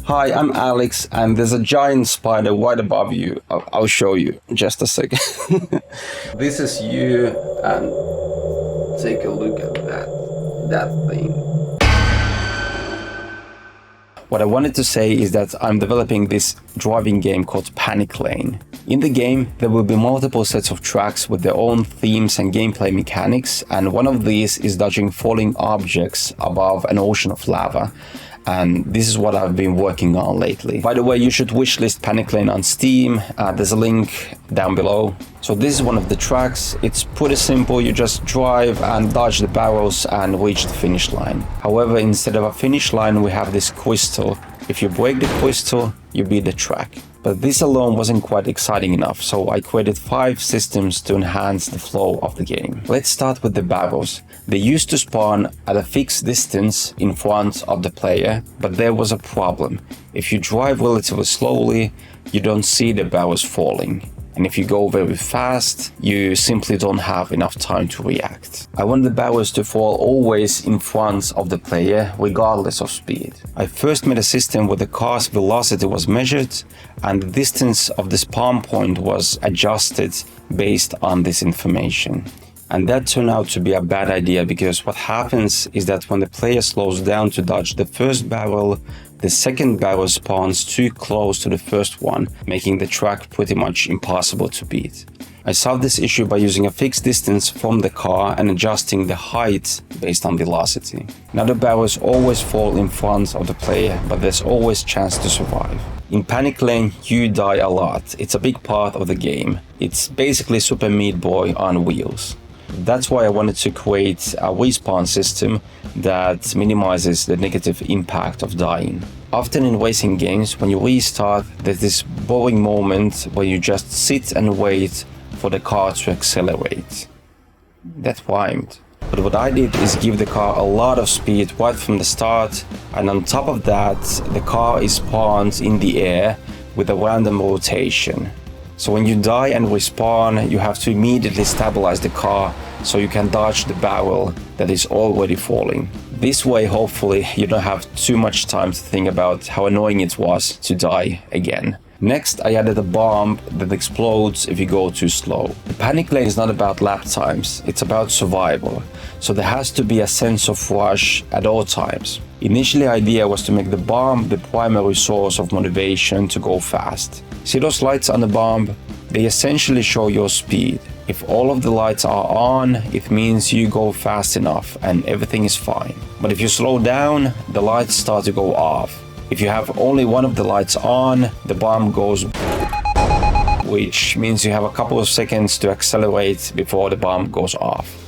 Hi, I'm Alex, and there's a giant spider right above you. I'll show you in just a second. This is you, and take a look at that thing. What I wanted to say is that I'm developing this driving game called Panic Lane. In the game, there will be multiple sets of tracks with their own themes and gameplay mechanics, and one of these is dodging falling objects above an ocean of lava. And this is what I've been working on lately. By the way, you should wishlist Panic Lane on Steam. There's a link down below. So this is one of the tracks. It's pretty simple. You just drive and dodge the barrels and reach the finish line. However, instead of a finish line, we have this crystal. If you break the crystal, you beat the track. But this alone wasn't quite exciting enough, so I created 5 systems to enhance the flow of the game. Let's start with the barrels. They used to spawn at a fixed distance in front of the player, but there was a problem. If you drive relatively slowly, you don't see the barrels falling. And if you go very fast, you simply don't have enough time to react. I want the barrels to fall always in front of the player, regardless of speed. I first made a system where the car's velocity was measured and the distance of the spawn point was adjusted based on this information. And that turned out to be a bad idea, because what happens is that when the player slows down to dodge the first barrel, the second barrel spawns too close to the first one, making the track pretty much impossible to beat. I solved this issue by using a fixed distance from the car and adjusting the height based on velocity. Now the barrels always fall in front of the player, but there's always chance to survive. In Panic Lane, you die a lot. It's a big part of the game. It's basically Super Meat Boy on wheels. That's why I wanted to create a respawn system that minimizes the negative impact of dying. Often in racing games, when you restart, there's this boring moment where you just sit and wait for the car to accelerate. That rhymed. But what I did is give the car a lot of speed right from the start, and on top of that, the car is spawned in the air with a random rotation. So when you die and respawn, you have to immediately stabilize the car so you can dodge the barrel that is already falling. This way, hopefully, you don't have too much time to think about how annoying it was to die again. Next, I added a bomb that explodes if you go too slow. The Panic Lane is not about lap times, it's about survival. So there has to be a sense of rush at all times. Initially, the idea was to make the bomb the primary source of motivation to go fast. See those lights on the bomb? They essentially show your speed. If all of the lights are on, it means you go fast enough and everything is fine. But if you slow down, the lights start to go off. If you have only one of the lights on, the bomb goes, which means you have a couple of seconds to accelerate before the bomb goes off.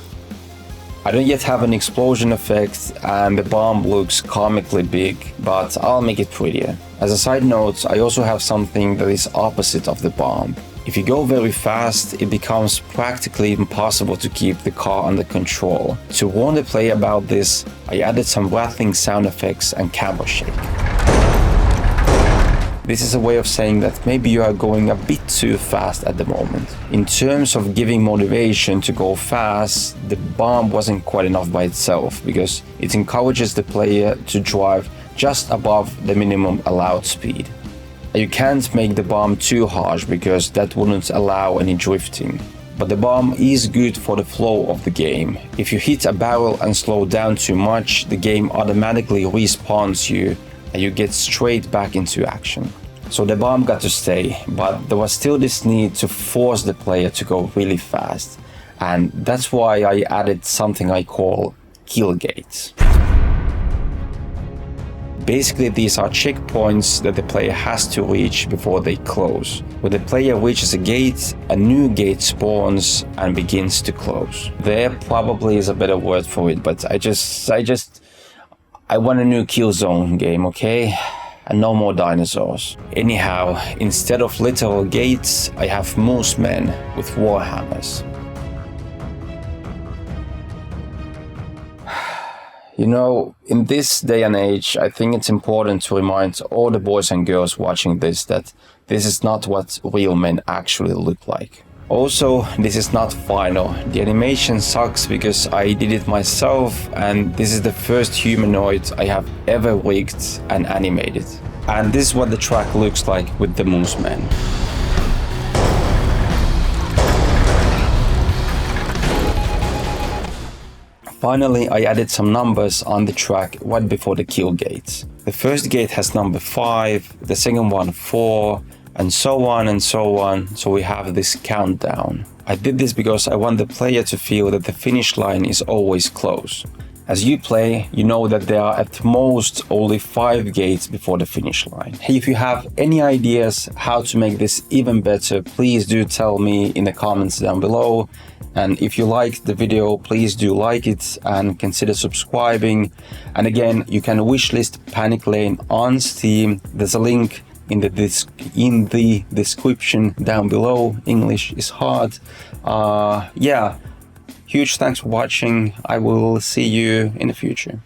I don't yet have an explosion effect and the bomb looks comically big, but I'll make it prettier. As a side note, I also have something that is opposite of the bomb. If you go very fast, it becomes practically impossible to keep the car under control. To warn the player about this, I added some rattling sound effects and camera shake. This is a way of saying that maybe you are going a bit too fast at the moment. In terms of giving motivation to go fast, the bomb wasn't quite enough by itself, because it encourages the player to drive just above the minimum allowed speed. You can't make the bomb too harsh because that wouldn't allow any drifting. But the bomb is good for the flow of the game. If you hit a barrel and slow down too much, the game automatically respawns you and you get straight back into action. So the bomb got to stay, but there was still this need to force the player to go really fast. And that's why I added something I call kill gates. Basically, these are checkpoints that the player has to reach before they close. When the player reaches a gate, a new gate spawns and begins to close. There probably is a better word for it, but I want a new kill zone game, okay? And no more dinosaurs. Anyhow, instead of literal gates, I have moose men with warhammers. You know, in this day and age, I think it's important to remind all the boys and girls watching this that this is not what real men actually look like. Also, this is not final. The animation sucks because I did it myself, and this is the first humanoid I have ever rigged and animated. And this is what the track looks like with the Mooseman. Finally, I added some numbers on the track right before the kill gates. The first gate has number 5, the second one 4, and so on and so on, so we have this countdown. I did this because I want the player to feel that the finish line is always close. As you play, you know that there are at most only 5 gates before the finish line. Hey, if you have any ideas how to make this even better, please do tell me in the comments down below. And if you liked the video, please do like it and consider subscribing. And again, you can wishlist Panic Lane on Steam. There's a link in the description down below. English is hard. Yeah. Huge thanks for watching. I will see you in the future.